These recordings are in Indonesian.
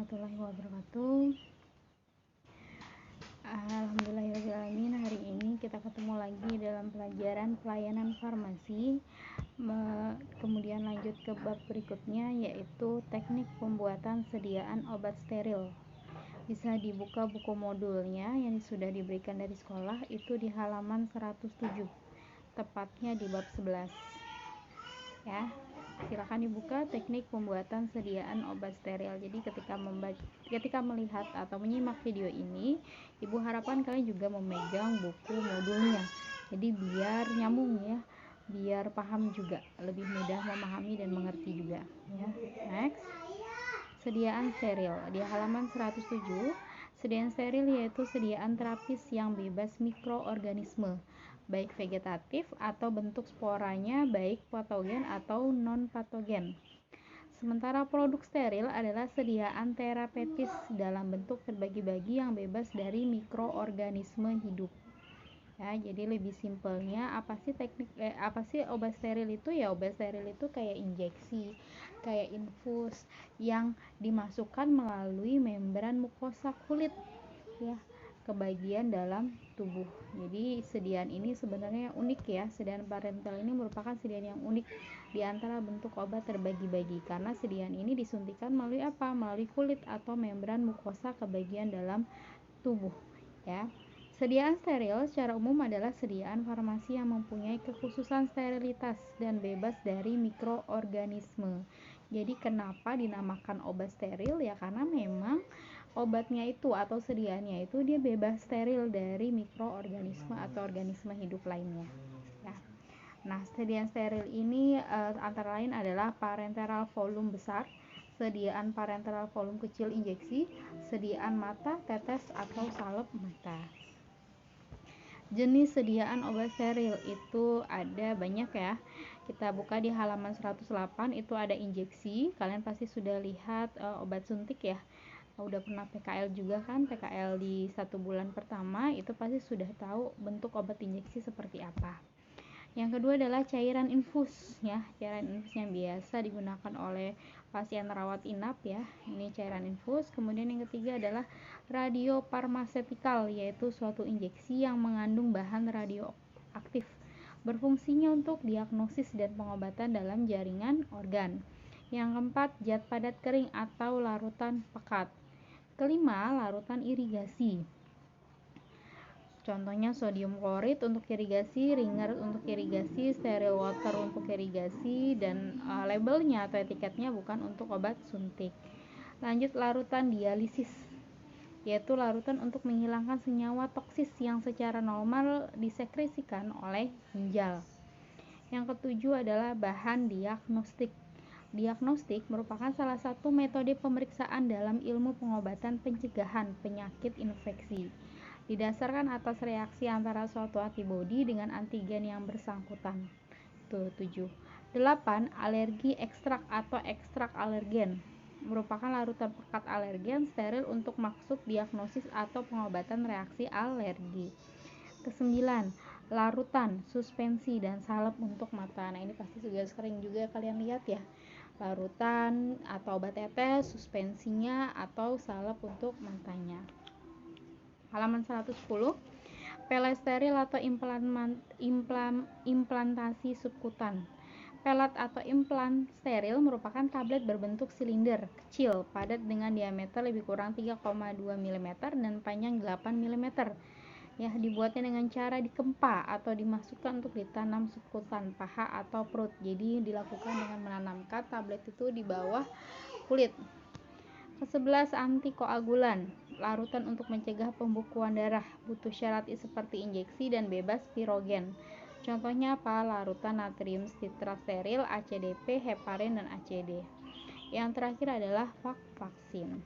warahmatullahi wabarakatuh. Alhamdulillahirrahmanirrahim. Hari ini kita ketemu lagi dalam pelajaran pelayanan farmasi. Kemudian lanjut ke bab berikutnya, yaitu teknik pembuatan sediaan obat steril. Bisa dibuka buku modulnya yang sudah diberikan dari sekolah, itu di halaman 107, tepatnya di bab 11 ya. Silakan dibuka teknik pembuatan sediaan obat steril. Jadi ketika melihat atau menyimak video ini, Ibu harapkan kalian juga memegang buku modulnya. Jadi biar nyambung ya, biar paham juga, lebih mudah memahami dan mengerti juga ya. Next. Sediaan steril di halaman 107. Sediaan steril yaitu sediaan terapis yang bebas mikroorganisme, baik vegetatif atau bentuk sporanya, baik patogen atau non-patogen. Sementara produk steril adalah sediaan terapeutis dalam bentuk terbagi-bagi yang bebas dari mikroorganisme hidup. Ya, jadi lebih simpelnya apa sih obat steril itu? Ya, obat steril itu kayak injeksi, kayak infus yang dimasukkan melalui membran mukosa kulit ya, ke bagian dalam tubuh. Jadi sediaan ini sebenarnya unik ya. Sediaan parenteral ini merupakan sediaan yang unik di antara bentuk obat terbagi-bagi, karena sediaan ini disuntikan melalui apa? Melalui kulit atau membran mukosa ke bagian dalam tubuh ya. Sediaan steril secara umum adalah sediaan farmasi yang mempunyai kekhususan sterilitas dan bebas dari mikroorganisme. Jadi kenapa dinamakan obat steril? Ya karena memang obatnya itu atau sediaannya itu dia bebas steril dari mikroorganisme atau organisme hidup lainnya ya. Nah, sediaan steril ini antara lain adalah parenteral volume besar, sediaan parenteral volume kecil injeksi, sediaan mata, tetes atau salep mata. Jenis sediaan obat steril itu ada banyak ya. Kita buka di halaman 108, itu ada injeksi. Kalian pasti sudah lihat obat suntik ya. Udah pernah PKL juga kan, PKL di 1 bulan pertama itu pasti sudah tahu bentuk obat injeksi seperti apa. Yang kedua adalah cairan infus ya. Cairan infus yang biasa digunakan oleh pasien rawat inap ya. Ini cairan infus. Kemudian yang ketiga adalah radiofarmasetikal, yaitu suatu injeksi yang mengandung bahan radioaktif. Berfungsinya untuk diagnosis dan pengobatan dalam jaringan organ. Yang keempat, zat padat kering atau larutan pekat. Kelima, larutan irigasi. Contohnya sodium klorid untuk irigasi, ringer untuk irigasi, steril water untuk irigasi, dan labelnya atau etiketnya bukan untuk obat suntik. Lanjut, larutan dialisis, yaitu larutan untuk menghilangkan senyawa toksis yang secara normal disekresikan oleh ginjal. Yang ketujuh adalah bahan diagnostik. Diagnostik merupakan salah satu metode pemeriksaan dalam ilmu pengobatan pencegahan penyakit infeksi. Didasarkan atas reaksi antara suatu antibodi dengan antigen yang bersangkutan. Itu 7. 8. Alergi ekstrak atau ekstrak alergen. Merupakan larutan pekat alergen steril untuk maksud diagnosis atau pengobatan reaksi alergi. Ke-9. Larutan, suspensi, dan salep untuk mata. Nah, ini pasti juga sering juga kalian lihat ya. Larutan atau obat tetes, suspensinya atau salep untuk matanya. Halaman 110. Pelet steril atau implantasi subkutan. Pelet atau implan steril merupakan tablet berbentuk silinder kecil, padat dengan diameter lebih kurang 3,2 mm dan panjang 8 mm. Ya, dibuatnya dengan cara dikempa atau dimasukkan untuk ditanam subkutan paha atau perut. Jadi dilakukan dengan menanamkan tablet itu di bawah kulit. Ke-11, antikoagulan, larutan untuk mencegah pembukuan darah, butuh syarat seperti injeksi dan bebas pirogen. Contohnya apa? Larutan natrium citrasteril, ACDP, heparin, dan ACD. Yang terakhir adalah vaksin.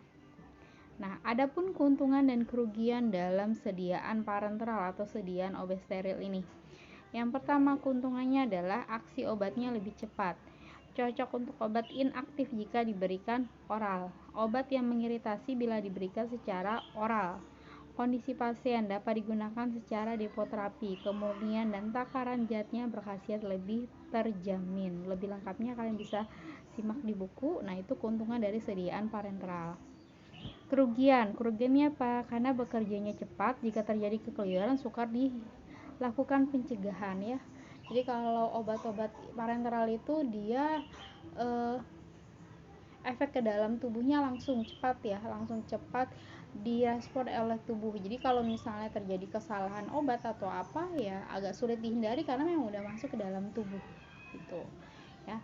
Nah, adapun keuntungan dan kerugian dalam sediaan parenteral atau sediaan obat steril ini. Yang pertama, keuntungannya adalah aksi obatnya lebih cepat. Cocok untuk obat inaktif jika diberikan oral. Obat yang mengiritasi bila diberikan secara oral. Kondisi pasien dapat digunakan secara depoterapi. Kemurnian dan takaran zatnya berkhasiat lebih terjamin. Lebih lengkapnya kalian bisa simak di buku. Nah, itu keuntungan dari sediaan parenteral. Kerugiannya apa? Karena bekerjanya cepat, jika terjadi kekeliruan sukar dilakukan pencegahan ya. Jadi kalau obat-obat parenteral itu dia efek ke dalam tubuhnya langsung cepat direspon oleh tubuh. Jadi kalau misalnya terjadi kesalahan obat atau apa ya agak sulit dihindari karena memang udah masuk ke dalam tubuh gitu ya.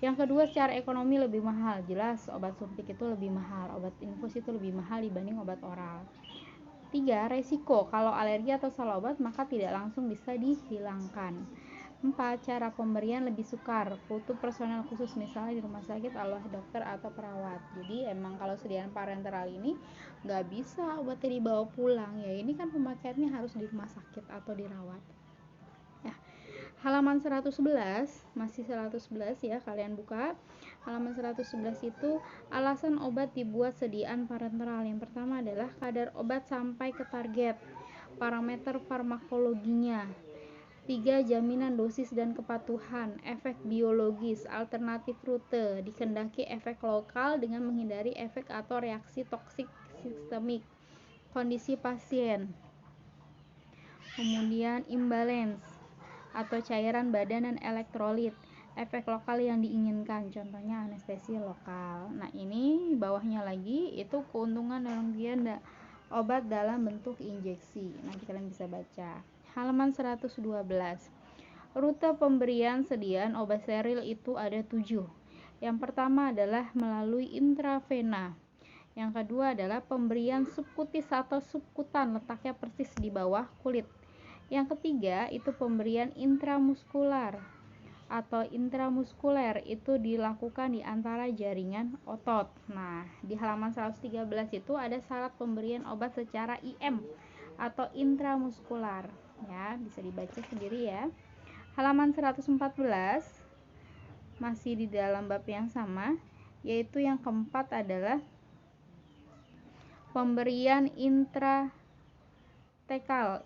Yang kedua, secara ekonomi lebih mahal. Jelas obat suntik itu lebih mahal, obat infus itu lebih mahal dibanding obat oral. 3. Resiko. Kalau alergi atau salah obat maka tidak langsung bisa dihilangkan. 4. Cara pemberian lebih sukar, butuh personel khusus misalnya di rumah sakit oleh dokter atau perawat. Jadi emang kalau sediaan parenteral ini nggak bisa obatnya dibawa pulang ya, ini kan pemakaiannya harus di rumah sakit atau dirawat ya. Halaman 111, masih 111 ya, kalian buka halaman 111 itu alasan obat dibuat sediaan parenteral. Yang pertama adalah kadar obat sampai ke target, parameter farmakologinya. 3. Jaminan dosis dan kepatuhan, efek biologis, alternatif rute, dikehendaki efek lokal dengan menghindari efek atau reaksi toksik sistemik, kondisi pasien. Kemudian imbalance atau cairan badan dan elektrolit, efek lokal yang diinginkan, contohnya anestesi lokal. Nah ini bawahnya lagi itu keuntungan dan kerugian obat dalam bentuk injeksi, nanti kalian bisa baca. Halaman 112, rute pemberian sediaan obat steril itu ada 7. Yang pertama adalah melalui intravena, yang kedua adalah pemberian subkutis atau subkutan, letaknya persis di bawah kulit. Yang ketiga itu pemberian intramuskular atau intramuskuler, itu dilakukan di antara jaringan otot. Nah, di halaman 113 itu ada syarat pemberian obat secara IM atau intramuskular. Ya, bisa dibaca sendiri ya. Halaman 114 masih di dalam bab yang sama, yaitu yang keempat adalah pemberian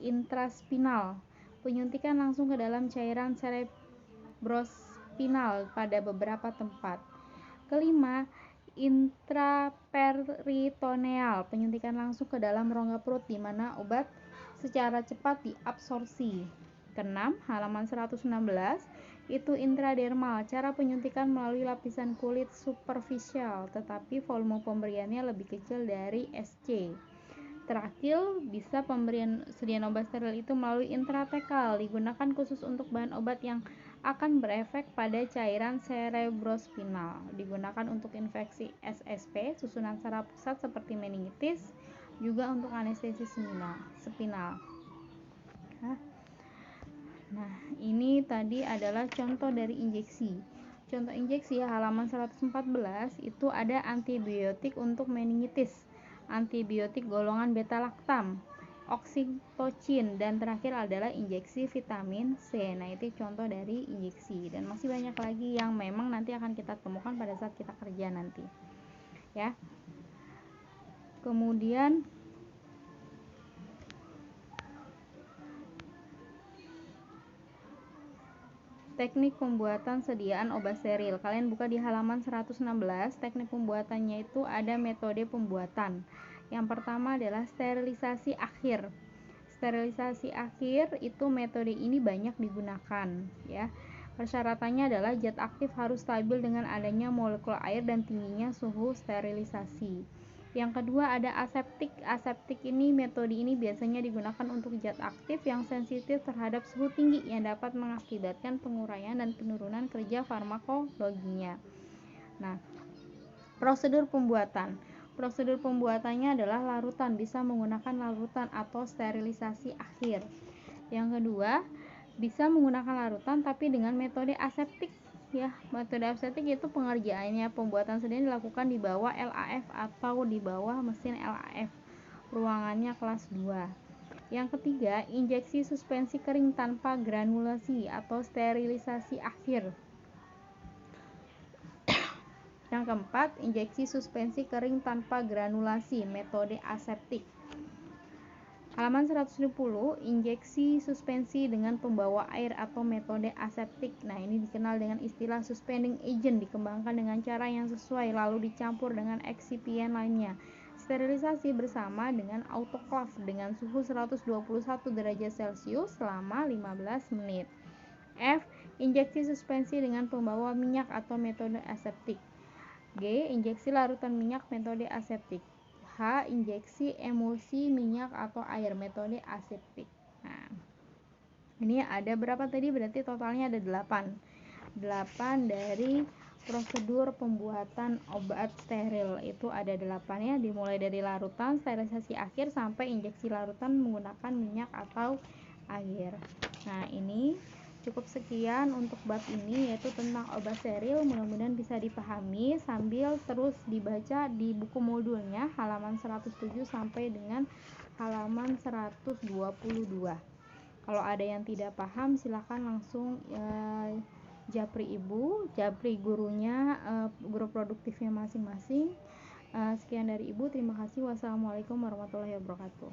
intraspinal, penyuntikan langsung ke dalam cairan cerebrospinal pada beberapa tempat. Kelima, intraperitoneal, penyuntikan langsung ke dalam rongga perut di mana obat secara cepat diabsorpsi. Keenam, halaman 116 itu intradermal, cara penyuntikan melalui lapisan kulit superficial tetapi volume pemberiannya lebih kecil dari SC. Terakhir, bisa pemberian sediaan obat steril itu melalui intratekal, digunakan khusus untuk bahan obat yang akan berefek pada cairan cerebrospinal, digunakan untuk infeksi SSP, susunan saraf pusat seperti meningitis, juga untuk anestesi spinal. Nah, ini tadi adalah contoh dari injeksi. Contoh injeksi halaman 114 itu ada antibiotik untuk meningitis, antibiotik golongan beta-laktam, oksitocin, dan terakhir adalah injeksi vitamin C. Nah, itu contoh dari injeksi dan masih banyak lagi yang memang nanti akan kita temukan pada saat kita kerja nanti. Ya. Kemudian teknik pembuatan sediaan obat steril. Kalian buka di halaman 116. Teknik pembuatannya itu ada metode pembuatan. Yang pertama adalah sterilisasi akhir. Sterilisasi akhir itu metode ini banyak digunakan ya. Persyaratannya adalah zat aktif harus stabil dengan adanya molekul air dan tingginya suhu sterilisasi. Yang kedua ada aseptik. Aseptik ini, metode ini biasanya digunakan untuk zat aktif yang sensitif terhadap suhu tinggi yang dapat mengakibatkan penguraian dan penurunan kerja farmakologinya. Nah, prosedur pembuatan. Prosedur pembuatannya adalah larutan, bisa menggunakan larutan atau sterilisasi akhir. Yang kedua, bisa menggunakan larutan tapi dengan metode aseptik ya. Metode aseptik itu pengerjaannya pembuatan sendiri dilakukan di bawah LAF atau di bawah mesin LAF. Ruangannya kelas 2. Yang ketiga, injeksi suspensi kering tanpa granulasi atau sterilisasi akhir. Yang keempat, injeksi suspensi kering tanpa granulasi, metode aseptik. Halaman 120, injeksi suspensi dengan pembawa air atau metode aseptik. Nah, ini dikenal dengan istilah suspending agent, dikembangkan dengan cara yang sesuai lalu dicampur dengan eksipien lainnya sterilisasi bersama dengan autoclave dengan suhu 121 derajat Celcius selama 15 menit. F. Injeksi suspensi dengan pembawa minyak atau metode aseptik. G. Injeksi larutan minyak metode aseptik. H. Injeksi emulsi minyak atau air metode aseptik. Nah, ini ada berapa tadi? Berarti totalnya ada 8 dari prosedur pembuatan obat steril. Itu ada 8 ya, dimulai dari larutan, sterilisasi akhir, sampai injeksi larutan menggunakan minyak atau air. Nah, ini cukup sekian untuk bab ini, yaitu tentang obat steril. Mudah-mudahan bisa dipahami sambil terus dibaca di buku modulnya halaman 107 sampai dengan halaman 122. Kalau ada yang tidak paham silahkan langsung japri ibu, japri gurunya, guru produktifnya masing-masing. Sekian dari ibu, terima kasih. Wassalamualaikum warahmatullahi wabarakatuh.